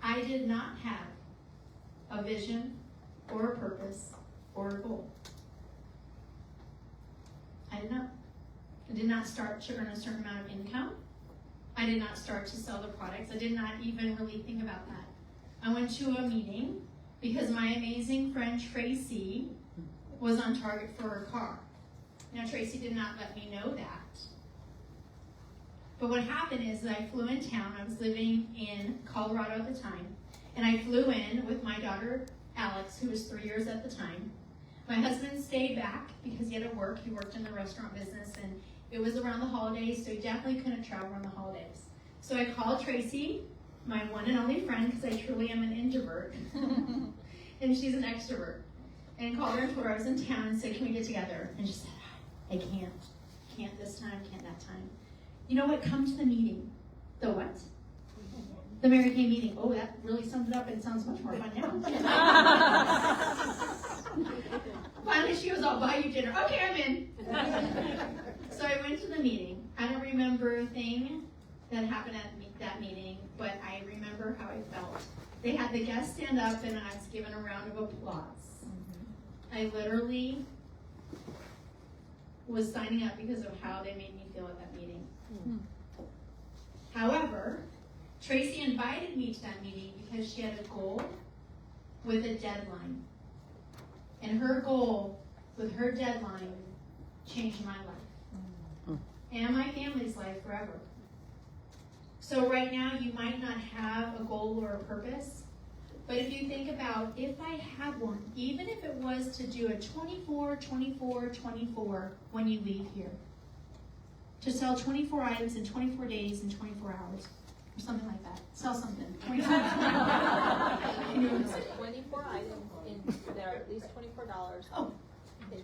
I did not have a vision or a purpose or a goal. I did not. I did not start to earn a certain amount of income. I did not start to sell the products. I did not even really think about that. I went to a meeting because my amazing friend Tracy was on target for her car. Now, Tracy did not let me know that. But what happened is that I flew in town. I was living in Colorado at the time. And I flew in with my daughter, Alex, who was 3 years at the time. My husband stayed back because he had to work. He worked in the restaurant business, and it was around the holidays, so he definitely couldn't travel around the holidays. So I called Tracy, my one and only friend, because I truly am an introvert, and she's an extrovert. And called her and told her I was in town and said, can we get together? And she said, I can't. Can't this time, can't that time. You know what? Come to the meeting. The what? The Mary Kay meeting. Oh, that really sums it up, and it sounds much more fun now. Finally, she was all, buy you dinner. Okay, I'm in. So I went to the meeting. I don't remember a thing that happened at that meeting, but I remember how I felt. They had the guests stand up, and I was given a round of applause. I literally was signing up because of how they made me feel at that meeting. However, Tracy invited me to that meeting because she had a goal with a deadline. And her goal with her deadline changed my life and my family's life forever. So right now you might not have a goal or a purpose, but if you think about, if I had one, even if it was to do a 24, 24, 24 when you leave here, to sell 24 items in 24 days in 24 hours, or something like that. Sell something. 24 items that are at least $24. Oh. In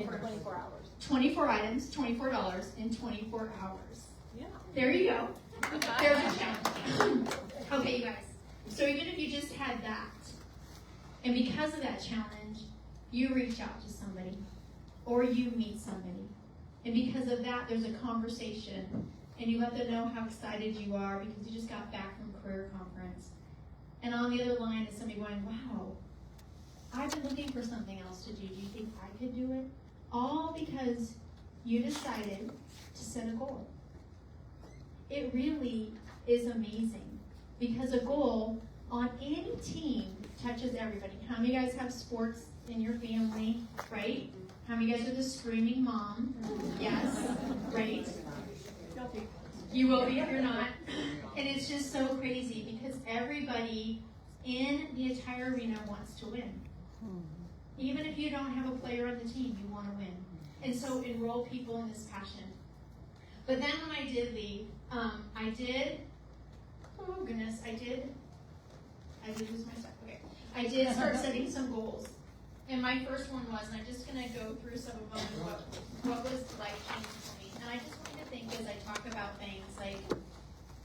24 hours. 24 items, $24 in 24 hours. Yeah. There you go. There's a challenge. Okay, you guys. So even if you just had that, and because of that challenge, you reach out to somebody, or you meet somebody, and because of that, there's a conversation, and you let them know how excited you are because you just got back from career conference. And on the other line is somebody going, wow, I've been looking for something else to do. Do you think I could do it? All because you decided to set a goal. It really is amazing because a goal on any team touches everybody. How many of you guys have sports in your family, right? How many of you guys are the screaming mom? Yes, right? You will be if you're not. And it's just so crazy because everybody in the entire arena wants to win. Even if you don't have a player on the team, you want to win. And so enroll people in this passion. But then when I did leave, I did lose my stuff. Okay. I did start setting some goals. And my first one was, and I'm just going to go through some of them, what was life-changing for me. And I just want you to think as I talk about things like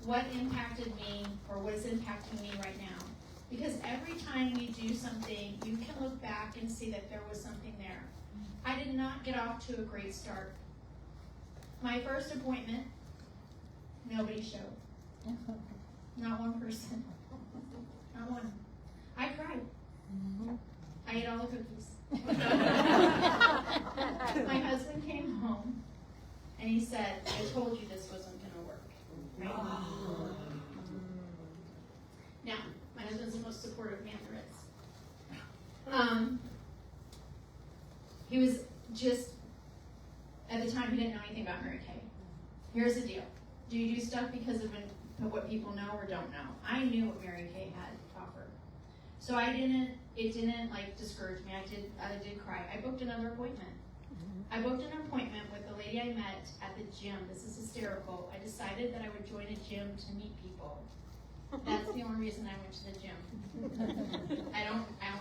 what impacted me or what is impacting me right now. Because every time you do something, you can look back and see that there was something there. I did not get off to a great start. My first appointment, nobody showed. Not one person. Not one. I cried. I ate all the cookies. My husband came home and he said, I told you this wasn't going to work. Right? Now, my husband's the most supportive man there is. He was just, at the time, he didn't know anything about Mary Kay. Here's the deal. Do you do stuff because of what people know or don't know? I knew what Mary Kay had to offer. So it didn't like discourage me. I did cry. I booked another appointment. I booked an appointment with the lady I met at the gym. This is hysterical. I decided that I would join a gym to meet people. That's the only reason I went to the gym. I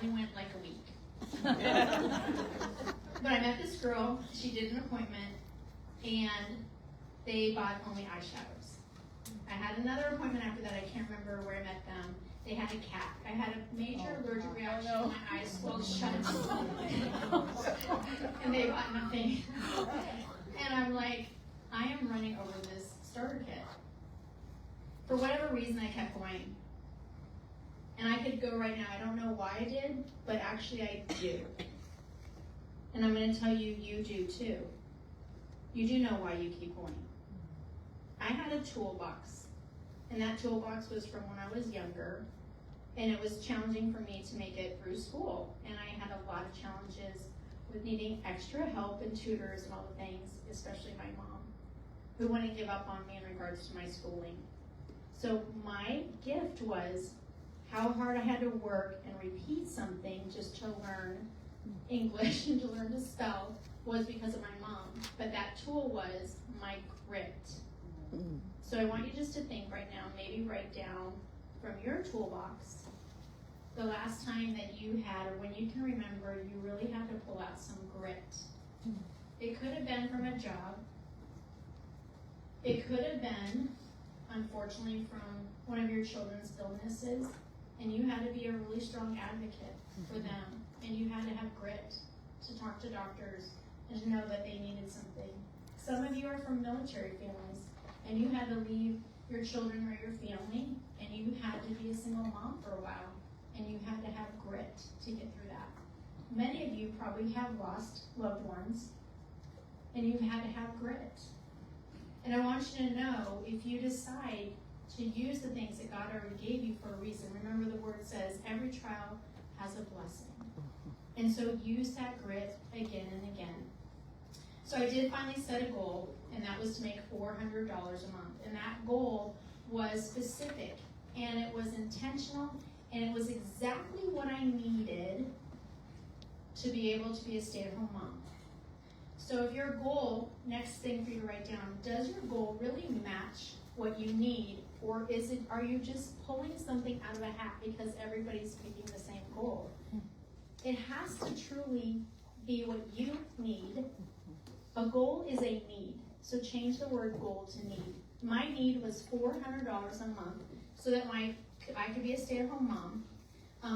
only went like a week. But I met this girl. She did an appointment, and they bought only eyeshadows. I had another appointment after that. I can't remember where I met them. They had a cat. I had a major allergic reaction. My eyes swelled shut. And they bought nothing. And I'm like, I am running over this starter kit. For whatever reason, I kept going. And I could go right now, I don't know why I did, but actually I do. And I'm going to tell you, you do too. You do know why you keep going. I had a toolbox, and that toolbox was from when I was younger, and it was challenging for me to make it through school. And I had a lot of challenges with needing extra help and tutors and all the things, especially my mom, who wouldn't give up on me in regards to my schooling. So my gift was how hard I had to work and repeat something just to learn English and to learn to spell was because of my mom. But that tool was my grit. So I want you just to think right now, maybe write down from your toolbox the last time that you had, or when you can remember, you really had to pull out some grit. It could have been from a job. It could have been, unfortunately, from one of your children's illnesses, and you had to be a really strong advocate for them, and you had to have grit to talk to doctors and to know that they needed something. Some of you are from military families, and you had to leave your children or your family, and you had to be a single mom for a while, and you had to have grit to get through that. Many of you probably have lost loved ones, and you've had to have grit. And I want you to know, if you decide to use the things that God already gave you for a reason, remember the word says every trial has a blessing. And so use that grit again and again. So I did finally set a goal, and that was to make $400 a month. And that goal was specific, and it was intentional, and it was exactly what I needed to be able to be a stay-at-home mom. So if your goal, next thing for you to write down, does your goal really match what you need, or are you just pulling something out of a hat because everybody's picking the same goal? It has to truly be what you need. A goal is a need. So change the word goal to need. My need was $400 a month so that I could be a stay-at-home mom.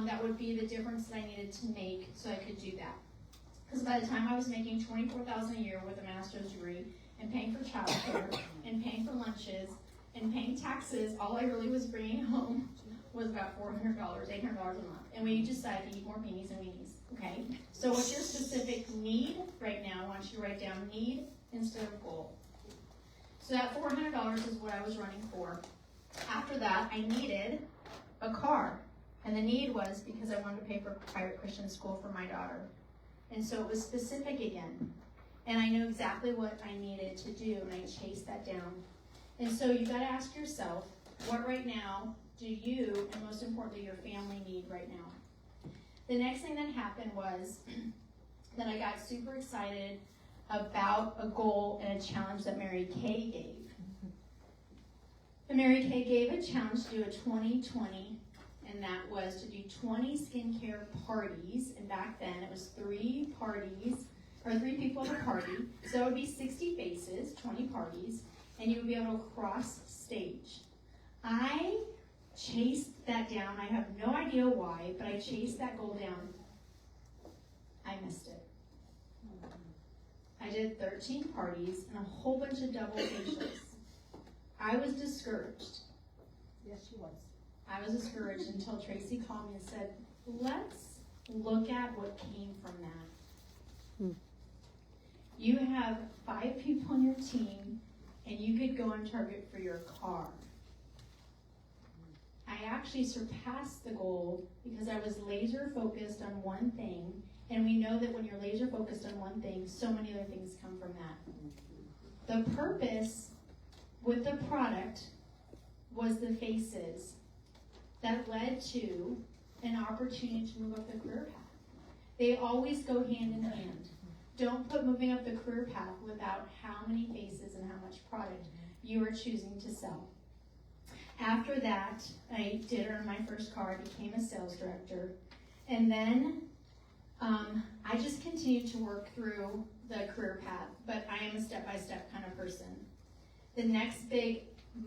That would be the difference that I needed to make so I could do that. Because by the time I was making $24,000 a year with a master's degree and paying for childcare and paying for lunches and paying taxes, all I really was bringing home was about $400, $800 a month. And we decided to eat more beanies and weenies. Okay? So what's your specific need right now? I want you to write down need instead of goal. So that $400 is what I was running for. After that, I needed a car. And the need was because I wanted to pay for private Christian school for my daughter. And so it was specific again. And I knew exactly what I needed to do, and I chased that down. And so you got to ask yourself, what right now do you, and most importantly, your family need right now? The next thing that happened was that I got super excited about a goal and a challenge that Mary Kay gave. And Mary Kay gave a challenge to do a 2020, and that was to do 20 skincare parties. And back then it was 3 parties, or 3 people at a party. So it would be 60 faces, 20 parties, and you would be able to cross stage. I chased that down. I have no idea why, but I chased that goal down. I missed it. I did 13 parties and a whole bunch of double facials. I was discouraged. Yes, she was. I was discouraged until Tracy called me and said, let's look at what came from that. You have 5 people on your team, and you could go on target for your car. I actually surpassed the goal because I was laser focused on one thing, and we know that when you're laser focused on one thing, so many other things come from that. The purpose with the product was the faces that led to an opportunity to move up the career path. They always go hand in hand. Don't put moving up the career path without how many faces and how much product you are choosing to sell. After that, I did earn my first car, I became a sales director, and then I just continued to work through the career path, but I am a step-by-step kind of person. The next big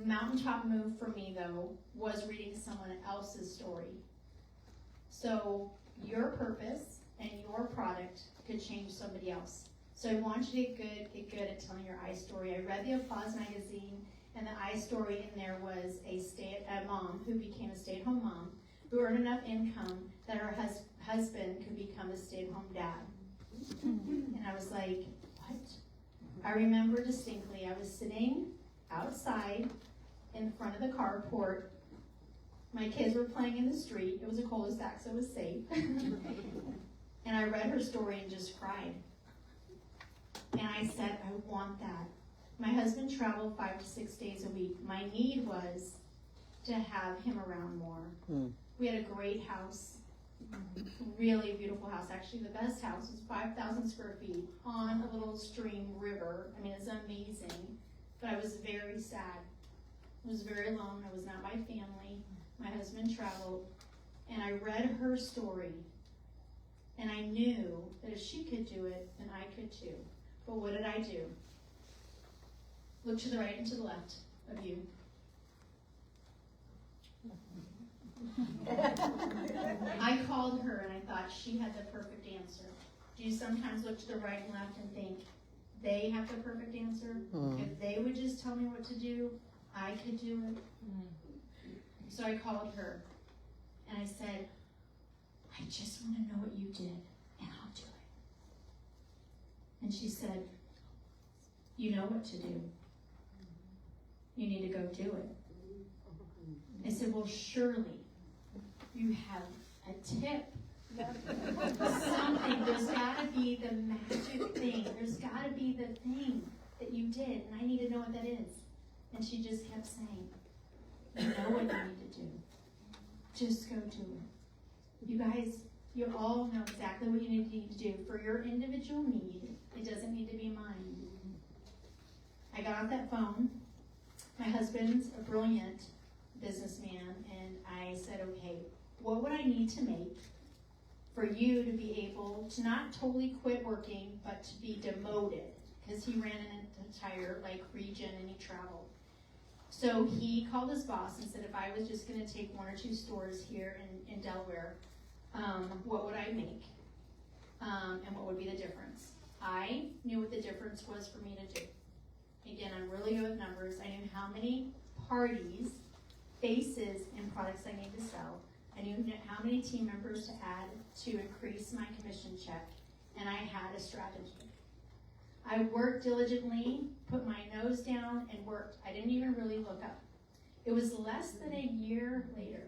mountaintop move for me, though, was reading someone else's story. So your purpose and your product could change somebody else. So I want you to get good at telling your I story. I read the Applause magazine, and the I story in there was a mom who became a stay-at-home mom, who earned enough income that her husband could become a stay-at-home dad. And I was like, what? I remember distinctly, I was sitting outside in front of the carport. My kids were playing in the street. It was a cul-de-sac, so it was safe. And I read her story and just cried. And I said, I want that. My husband traveled 5 to 6 days a week. My need was to have him around more. We had a great house, really beautiful house. Actually, the best house was 5,000 square feet on a little stream river. I mean, it's amazing. But I was very sad. I was very alone. I was not my family. My husband traveled. And I read her story. And I knew that if she could do it, then I could too. But what did I do? Look to the right and to the left of you. I called her and I thought she had the perfect answer. Do you sometimes look to the right and left and think they have the perfect answer? If they would just tell me what to do, I could do it. So I called her and I said, I just want to know what you did and I'll do it. And she said, you know what to do. You need to go do it. I said, well, surely you have a tip. Something. There's got to be the magic thing. There's got to be the thing that you did, and I need to know what that is. And she just kept saying, you know what you need to do. Just go do it. You guys, you all know exactly what you need to do. For your individual need, it doesn't need to be mine. I got off that phone. My husband's a brilliant businessman, and I said, okay, what would I need to make for you to be able to not totally quit working, but to be demoted? Because he ran an entire region and he traveled. So he called his boss and said, if I was just going to take 1 or 2 stores here in Delaware, what would I make? And what would be the difference? I knew what the difference was for me to do. Again, I'm really good with numbers. I knew how many parties, faces, and products I need to sell. I knew how many team members to add to increase my commission check, and I had a strategy. I worked diligently, put my nose down, and worked. I didn't even really look up. It was less than a year later.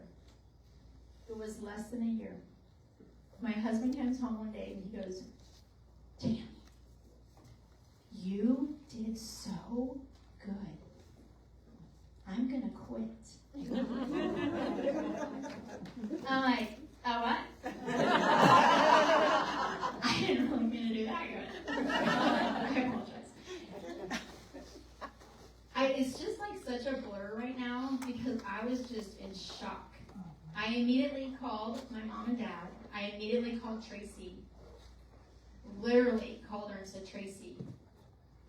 It was less than a year. My husband comes home one day and he goes, Tammy, you did so good. I'm gonna quit. I'm like, oh what? I didn't really mean to do that good. I apologize. It's just such a blur right now because I was just in shock. I immediately called my mom and dad. I immediately called Tracy. Literally called her and said, Tracy,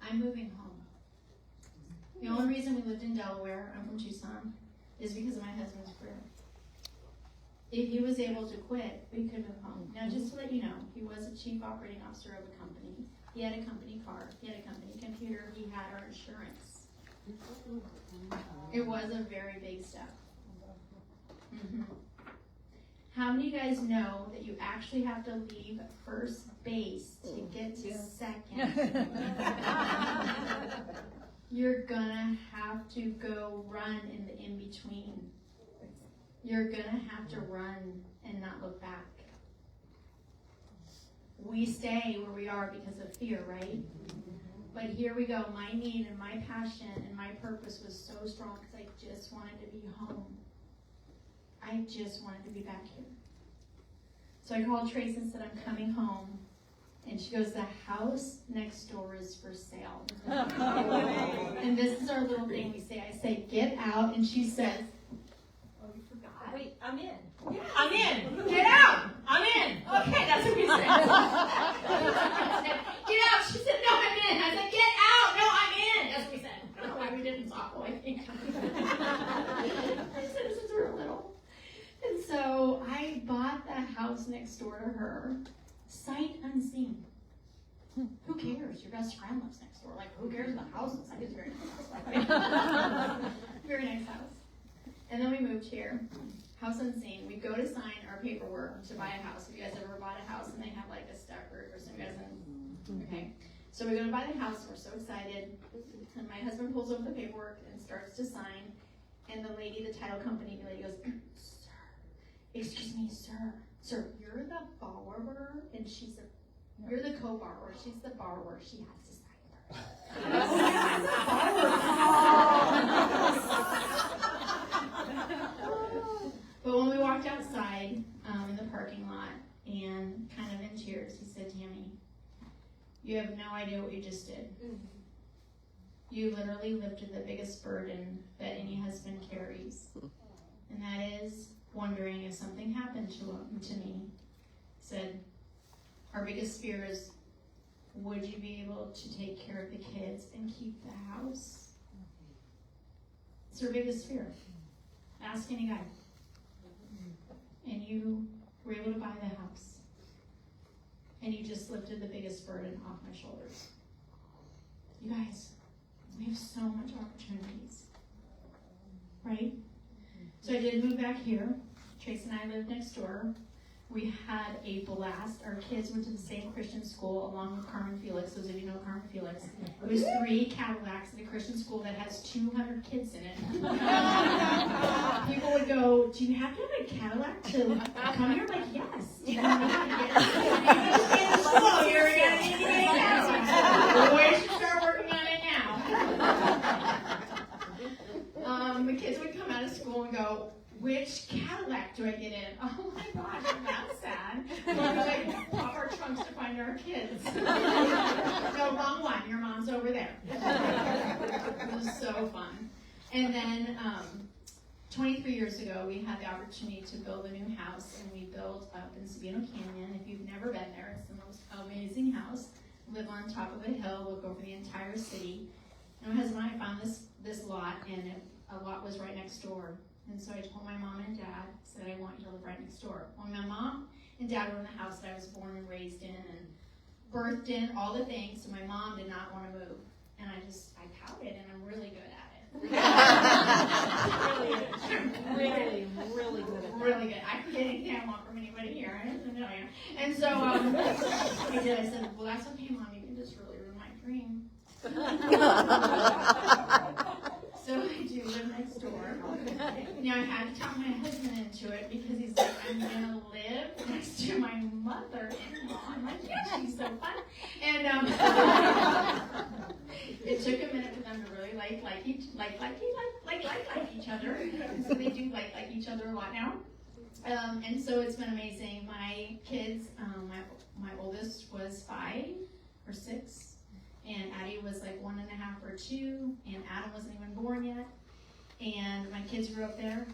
I'm moving home. The only reason we lived in Delaware, I'm from Tucson, is because of my husband's career. If he was able to quit, we could move home. Now, just to let you know, he was a chief operating officer of a company. He had a company car. He had a company computer. He had our insurance. It was a very big step. How many of you guys know that you actually have to leave first base to get to second? You're gonna have to go run in the in-between. You're gonna have to run and not look back. We stay where we are because of fear, right? But here we go. My need and my passion and my purpose was so strong because I just wanted to be home. I just wanted to be back here. So I called Trace and said, I'm coming home. And she goes, the house next door is for sale. And this is our little thing we say. I say, get out. And she says, oh, you forgot? Wait, I'm in. Yeah, I'm in. Get out. I'm in. Okay, that's what we said. Get out. She said, no, I'm in. I said, get out. No, I'm in. That's what we said. I don't know why we didn't talk. I think. I said, since we were little. And so I bought the house next door to her, sight unseen. Who cares? Your best friend lives next door. Who cares if the house looks like it's a very nice house? Very nice house. And then we moved here. House unseen. We go to sign our paperwork to buy a house. If you guys ever bought a house and they have like a stacker or some guys in, okay. So we go to buy the house and we're so excited. And my husband pulls over the paperwork and starts to sign. And the lady, the title company lady goes, sir, excuse me, sir, you're the borrower? And she said, you're the co-borrower. She's the borrower. She has to sign But when we walked outside in the parking lot and kind of in tears, he said, Tammy, you have no idea what you just did. You literally lifted the biggest burden that any husband carries. And that is wondering if something happened to me. He said, our biggest fear is, would you be able to take care of the kids and keep the house? It's our biggest fear. Ask any guy. And you were able to buy the house. And you just lifted the biggest burden off my shoulders. You guys, we have so much opportunities. Right? So I did move back here. Trace and I lived next door. We had a blast. Our kids went to the same Christian school along with Carmen Felix. Those of you know Carmen Felix. It was 3 Cadillacs at a Christian school that has 200 kids in it. People would go, do you have to have a Cadillac to come here? I'm like, yes. You know, you're going to need a Cadillac. We should start working on it now. The kids would come out of school and go, which Cadillac do I get in? Oh my gosh, that's sad. We like pop our trunks to find our kids. No, wrong one. Your mom's over there. It was so fun. And then 23 years ago, we had the opportunity to build a new house, and we built up in Sabino Canyon. If you've never been there, it's the most amazing house. Live on top of a hill, look over the entire city. And my husband and I found this lot, and a lot was right next door. And so I told my mom and dad, said I want you to live right next door. Well, my mom and dad were in the house that I was born and raised in and birthed in, all the things, so my mom did not want to move. And I pouted, and I'm really good at it. really good at it. Really good. I can get anything I want from anybody here, I have to tell you. And so I did. I said, well, that's okay, Mom, you can just really ruin my dream. So I do live next door. Now I had to talk my husband into it because he's like, I'm gonna live next to my mother-in-law. I'm like, yeah, she's so fun. And it took a minute for them to really like each other. So they do like each other a lot now. And so it's been amazing. My kids, my oldest was 5 or 6. And Addie was like 1.5 or 2, and Adam wasn't even born yet. And my kids grew up there,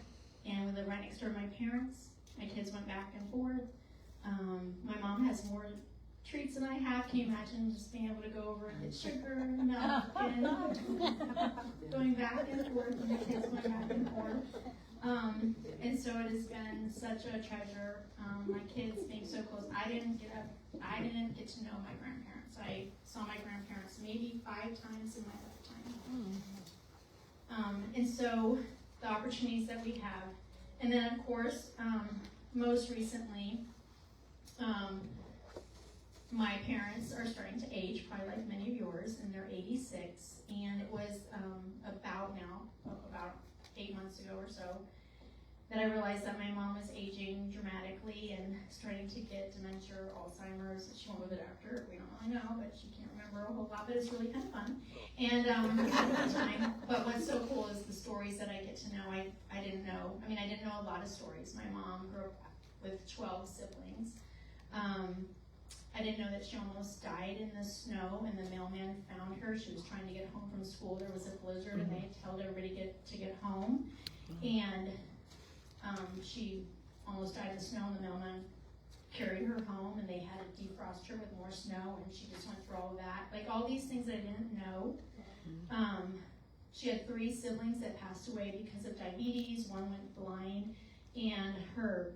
and we lived right next door to my parents. My kids went back and forth. My mom has more treats than I have. Can you imagine just being able to go over and get sugar and milk and going back and forth, and the kids going back and forth. And so it has been such a treasure. My kids being so close. I didn't get to know my grandparents. I saw my grandparents maybe 5 times in my lifetime. And so the opportunities that we have. And then, of course, most recently, my parents are starting to age, probably like many of yours, and they're 86. And it was about 8 months ago or so, that I realized that my mom was aging dramatically and starting to get dementia or Alzheimer's. She won't go to the doctor, we don't really know, but she can't remember a whole lot, but it's really kind of fun. And at the time, but what's so cool is the stories that I get to know. I didn't know, I didn't know a lot of stories. My mom grew up with 12 siblings. I didn't know that she almost died in the snow, and the mailman found her. She was trying to get home from school. There was a blizzard, and they told everybody to get home. And she almost died in the snow, and the mailman carried her home, and they had to defrost her with more snow, and she just went through all of that. Like all these things I didn't know. She had 3 siblings that passed away because of diabetes. One went blind, and her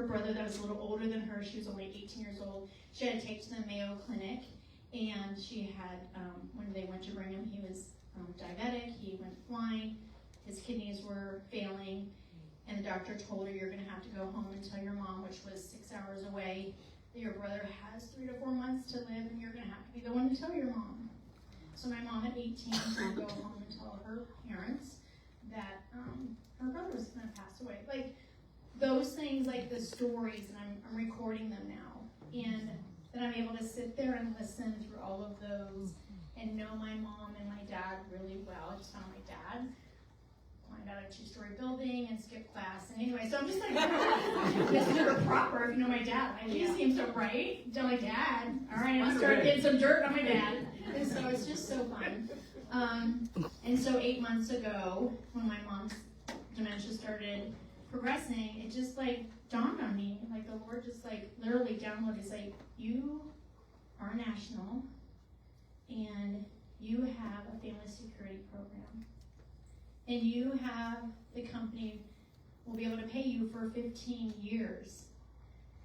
brother that was a little older than her, she was only 18 years old, she had to take to the Mayo Clinic, and she had, when they went to bring him, he was diabetic, he went blind, his kidneys were failing, and the doctor told her, you're gonna have to go home and tell your mom, which was 6 hours away, that your brother has 3 to 4 months to live, and you're gonna have to be the one to tell your mom. So my mom at 18 had to go home and tell her parents that her brother was gonna pass away. Like, those things, like the stories, and I'm recording them now, and then I'm able to sit there and listen through all of those and know my mom and my dad really well. I just found my dad, climbed out of a 2-story building and skipped class. And anyway, so I'm just like, Mr. Proper, if you know my dad. Like, he seems so bright. Tell my dad. All right, I'm starting getting some dirt on my dad. And so it's just so fun. And so 8 months ago, when my mom's dementia started progressing, it just like dawned on me. Like the Lord just like literally downloaded. It's like, you are national and you have a family security program. And you have, the company will be able to pay you for 15 years.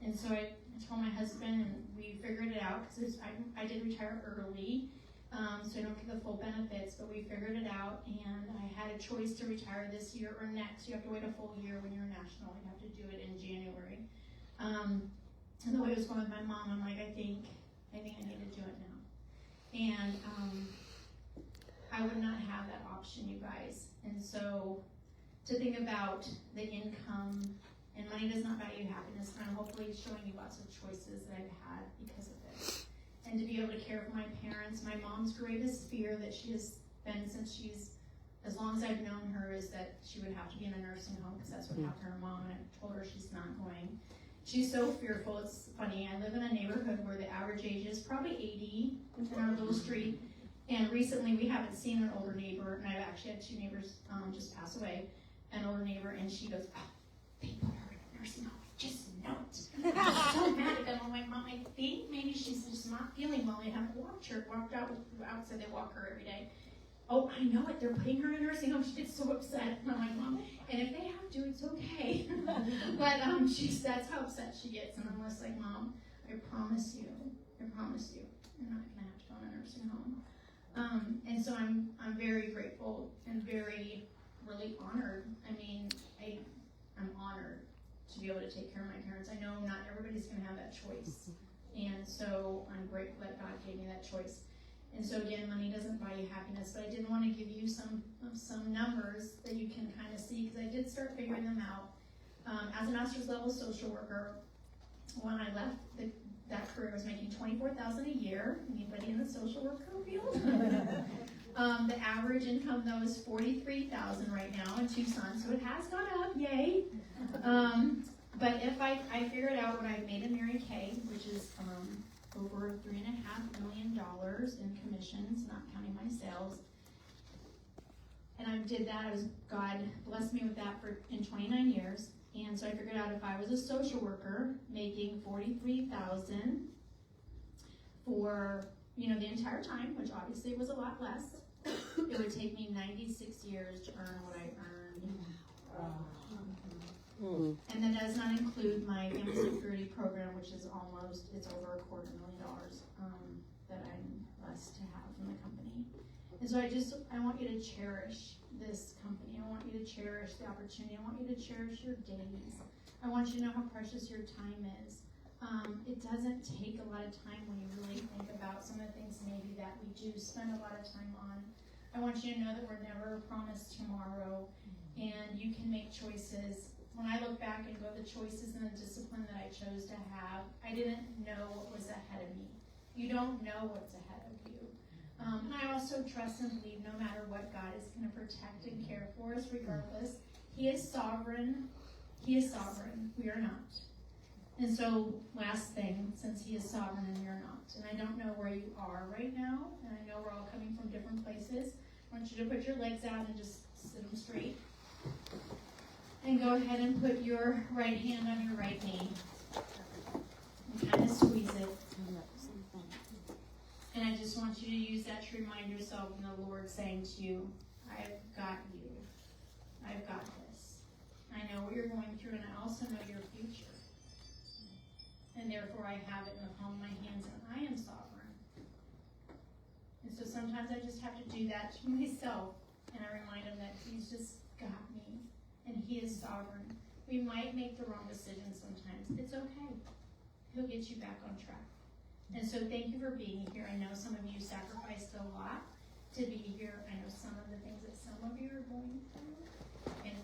And so I told my husband, and we figured it out, because I did retire early, so I don't get the full benefits, but we figured it out, and I had a choice to retire this year or next. You have to wait a full year when you're national. You have to do it in January. And the way it was going with my mom, I'm like, I think I need to do it now. And I would not have that option, you guys. And so to think about the income, and money does not buy you happiness, and I'm hopefully showing you lots of choices that I've had because of this. And to be able to care for my parents, my mom's greatest fear that she has been since as long as I've known her, is that she would have to be in a nursing home, because that's what happened to her mom, and I told her she's not going. She's so fearful. It's funny, I live in a neighborhood where the average age is probably 80 in our little street. And recently we haven't seen an older neighbor, and I've actually had 2 neighbors just pass away, an older neighbor, and she goes, oh, they put her in a nursing home, I just know it. I'm so mad at them. I'm like, Mom, I think maybe she's just not feeling well. They haven't walked out, so they walk her every day. Oh, I know it, they're putting her in a nursing home. She gets so upset. And I'm like, Mom, and if they have to, it's okay. But that's how upset she gets, and I'm just like, Mom, I promise you, you're not gonna have to go in a nursing home. And so I'm very grateful and very, really honored. I mean, I'm honored to be able to take care of my parents. I know not everybody's gonna have that choice. And so I'm grateful that God gave me that choice. And so again, money doesn't buy you happiness, but I did want to give you some numbers that you can kind of see, because I did start figuring them out. As a master's level social worker, when I left that career, I was making $24,000 a year. Anybody in the social worker field? The average income though is $43,000 right now in Tucson, so it has gone up, yay. But if I figured out what I've made in Mary Kay, which is over $3.5 million in commissions, not counting my sales. And I did that. God blessed me with that in 29 years. And so I figured out if I was a social worker making $43,000 for the entire time, which obviously was a lot less, it would take me 96 years to earn what I earned. And that does not include my family security program, which is it's over $250,000 that I'm blessed to have from the company. And so I want you to cherish this company. I want you to cherish the opportunity. I want you to cherish your days. I want you to know how precious your time is. It doesn't take a lot of time when you really think about some of the things maybe that we do spend a lot of time on. I want you to know that we're never promised tomorrow, and you can make choices. When I look back and go the choices and the discipline that I chose to have, I didn't know what was ahead of me. You don't know what's ahead of you. And I also trust and believe no matter what, God is going to protect and care for us regardless. He is sovereign. He is sovereign. We are not. And so, last thing, since He is sovereign and you're not, and I don't know where you are right now, and I know we're all coming from different places, I want you to put your legs out and just sit them straight. And go ahead and put your right hand on your right knee. And kind of squeeze it. And I just want you to use that to remind yourself of the Lord saying to you, I've got you. I've got this. I know what you're going through, and I also know your future. And therefore I have it in the palm of my hands, and I am sovereign. And so sometimes I just have to do that to myself, and I remind Him that He's just got me. and He is sovereign. We might make the wrong decision sometimes. It's okay. He'll get you back on track. And so thank you for being here. I know some of you sacrificed a lot to be here. I know some of the things that some of you are going through, and